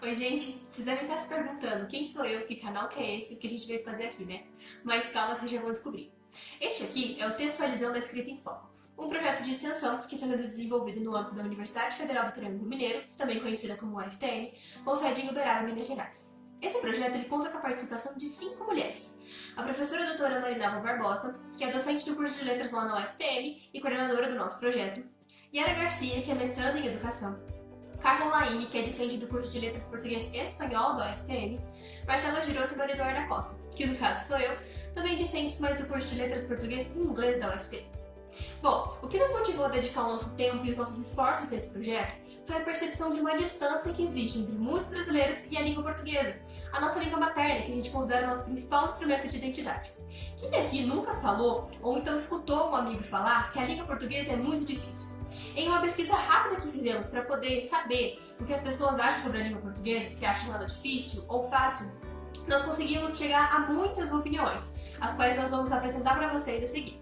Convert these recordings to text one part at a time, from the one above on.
Oi, gente, vocês devem estar se perguntando quem sou eu, que canal que é esse, que a gente veio fazer aqui, né? Mas calma que vocês já vão descobrir. Este aqui é o Textualizando a Escrita em Foco, um projeto de extensão que está sendo desenvolvido no âmbito da Universidade Federal do Triângulo Mineiro, também conhecida como UFTM, com sede em Uberaba, Minas Gerais. Esse projeto ele conta com a participação de 5 mulheres. A professora doutora Marinalva Barbosa, que é docente do curso de letras lá na UFTM e coordenadora do nosso projeto. Yara Garcia, que é mestranda em educação. Carla Laine, que é discente do curso de Letras Português e Espanhol da UFTM, Marcela Giroto e Maria Eduarda Costa, que no caso sou eu, também discentes mais do curso de Letras Português e Inglês da UFTM. Bom, o que nos motivou a dedicar o nosso tempo e os nossos esforços nesse projeto foi a percepção de uma distância que existe entre muitos brasileiros e a língua portuguesa, a nossa língua materna, que a gente considera o nosso principal instrumento de identidade. Quem aqui nunca falou ou então escutou um amigo falar que a língua portuguesa é muito difícil? Em uma pesquisa rápida que fizemos para poder saber o que as pessoas acham sobre a língua portuguesa, se acham ela difícil ou fácil, nós conseguimos chegar a muitas opiniões, as quais nós vamos apresentar para vocês a seguir.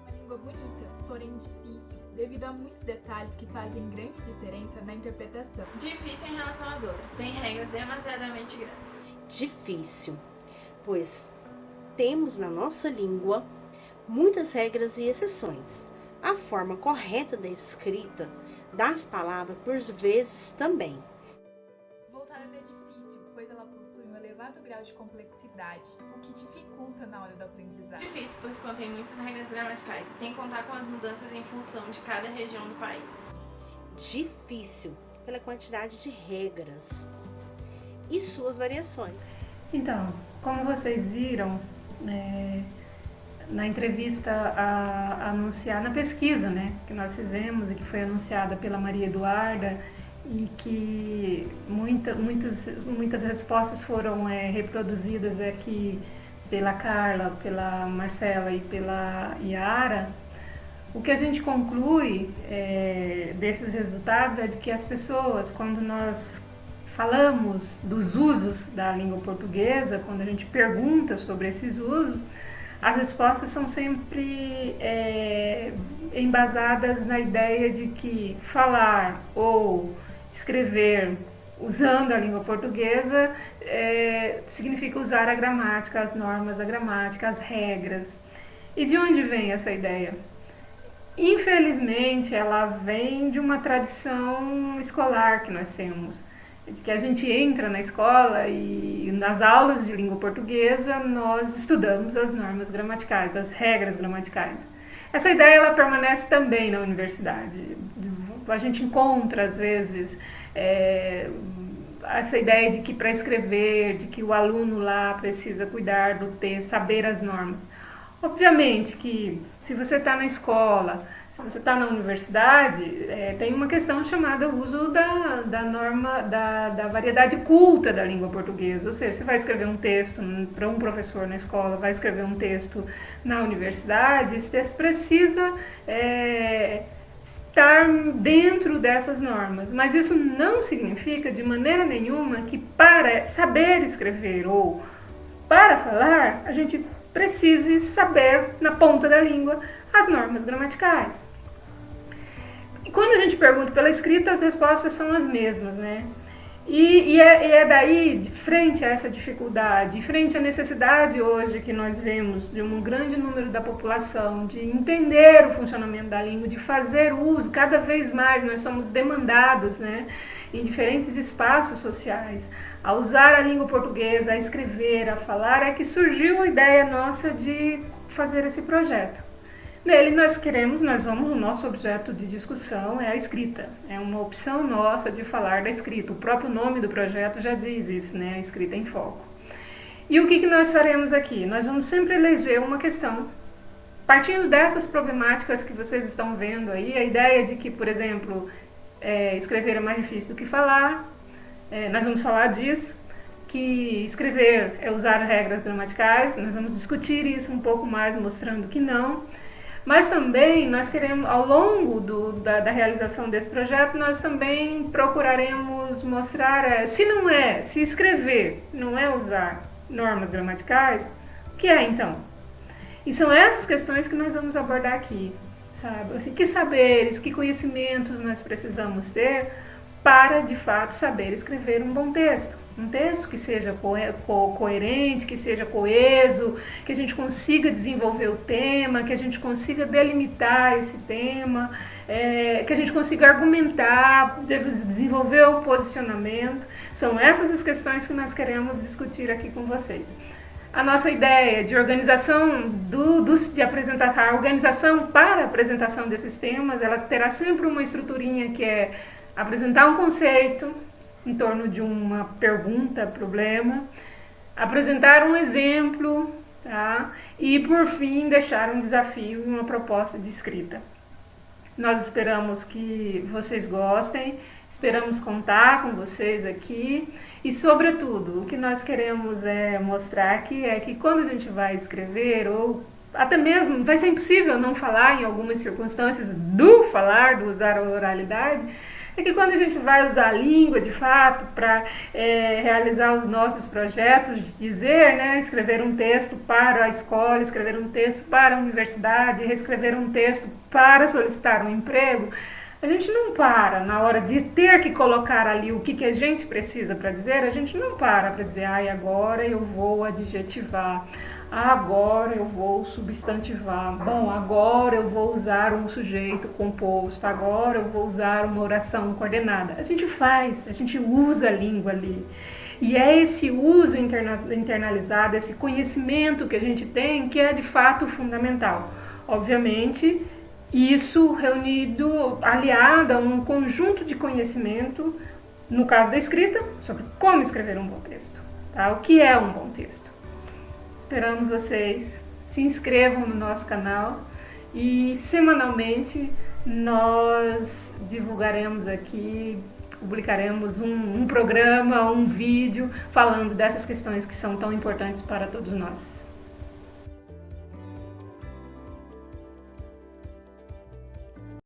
Uma língua bonita, porém difícil, devido a muitos detalhes que fazem grande diferença na interpretação. Difícil em relação às outras, tem regras demasiadamente grandes. Difícil, pois temos na nossa língua muitas regras e exceções. A forma correta da escrita das palavras, por vezes, também. Voltada é difícil, pois ela possui um elevado grau de complexidade, o que dificulta na hora do aprendizado. Difícil, pois contém muitas regras gramaticais, sem contar com as mudanças em função de cada região do país. Difícil, pela quantidade de regras e suas variações. Então, como vocês viram na entrevista na pesquisa, né, que nós fizemos e que foi anunciada pela Maria Eduarda e que muitas respostas foram reproduzidas aqui pela Carla, pela Marcela e pela Yara, o que a gente conclui desses resultados é de que as pessoas, quando nós falamos dos usos da língua portuguesa, quando a gente pergunta sobre esses usos, as respostas são sempre embasadas na ideia de que falar ou escrever usando a língua portuguesa significa usar a gramática, as normas da gramática, as regras. E de onde vem essa ideia? Infelizmente, ela vem de uma tradição escolar que nós temos, de que a gente entra na escola e nas aulas de língua portuguesa nós estudamos as normas gramaticais, as regras gramaticais. Essa ideia ela permanece também na universidade. A gente encontra às vezes essa ideia de que para escrever, de que o aluno lá precisa cuidar do texto, saber as normas. Obviamente que se você está na escola, se você está na universidade, tem uma questão chamada uso da norma, da variedade culta da língua portuguesa. Ou seja, você vai escrever um texto para um professor na escola, vai escrever um texto na universidade, esse texto precisa estar dentro dessas normas. Mas isso não significa de maneira nenhuma que para saber escrever ou para falar, a gente precise saber na ponta da língua as normas gramaticais. E quando a gente pergunta pela escrita, as respostas são as mesmas, né? E é daí, frente a essa dificuldade, frente à necessidade hoje que nós vemos de um grande número da população de entender o funcionamento da língua, de fazer uso, cada vez mais nós somos demandados, né, em diferentes espaços sociais, a usar a língua portuguesa, a escrever, a falar, é que surgiu a ideia nossa de fazer esse projeto. Nele o nosso objeto de discussão é a escrita, é uma opção nossa de falar da escrita, o próprio nome do projeto já diz isso, né, a escrita em foco. E o que nós faremos aqui? Nós vamos sempre eleger uma questão, partindo dessas problemáticas que vocês estão vendo aí, a ideia de que, por exemplo, escrever é mais difícil do que falar, nós vamos falar disso, que escrever é usar regras gramaticais, nós vamos discutir isso um pouco mais, mostrando que não. Mas também nós queremos, ao longo da realização desse projeto, nós também procuraremos mostrar, se escrever não é usar normas gramaticais, o que é então? E são essas questões que nós vamos abordar aqui, sabe? Assim, que saberes, que conhecimentos nós precisamos ter para, de fato, saber escrever um bom texto. Um texto que seja coerente, que seja coeso, que a gente consiga desenvolver o tema, que a gente consiga delimitar esse tema, que a gente consiga argumentar, desenvolver o posicionamento. São essas as questões que nós queremos discutir aqui com vocês. A nossa ideia de organização de apresentação, a organização para a apresentação desses temas, ela terá sempre uma estruturinha que é apresentar um conceito em torno de uma pergunta, problema, apresentar um exemplo, tá? E por fim deixar um desafio e uma proposta de escrita. Nós esperamos que vocês gostem, esperamos contar com vocês aqui e, sobretudo, o que nós queremos mostrar aqui é que quando a gente vai escrever, ou até mesmo vai ser impossível não falar em algumas circunstâncias do usar a oralidade, é que quando a gente vai usar a língua de fato para realizar os nossos projetos, dizer, escrever um texto para a escola, escrever um texto para a universidade, escrever um texto para solicitar um emprego, a gente não para na hora de ter que colocar ali o que a gente precisa para dizer, a gente não para dizer, agora eu vou adjetivar, agora eu vou substantivar, bom, agora eu vou usar um sujeito composto, agora eu vou usar uma oração coordenada. A gente faz, a gente usa a língua ali. E é esse uso internalizado, esse conhecimento que a gente tem que é de fato fundamental. Obviamente, isso reunido, aliado a um conjunto de conhecimento, no caso da escrita, sobre como escrever um bom texto, tá? O que é um bom texto. Esperamos vocês, se inscrevam no nosso canal e semanalmente nós divulgaremos aqui, publicaremos um programa, um vídeo falando dessas questões que são tão importantes para todos nós.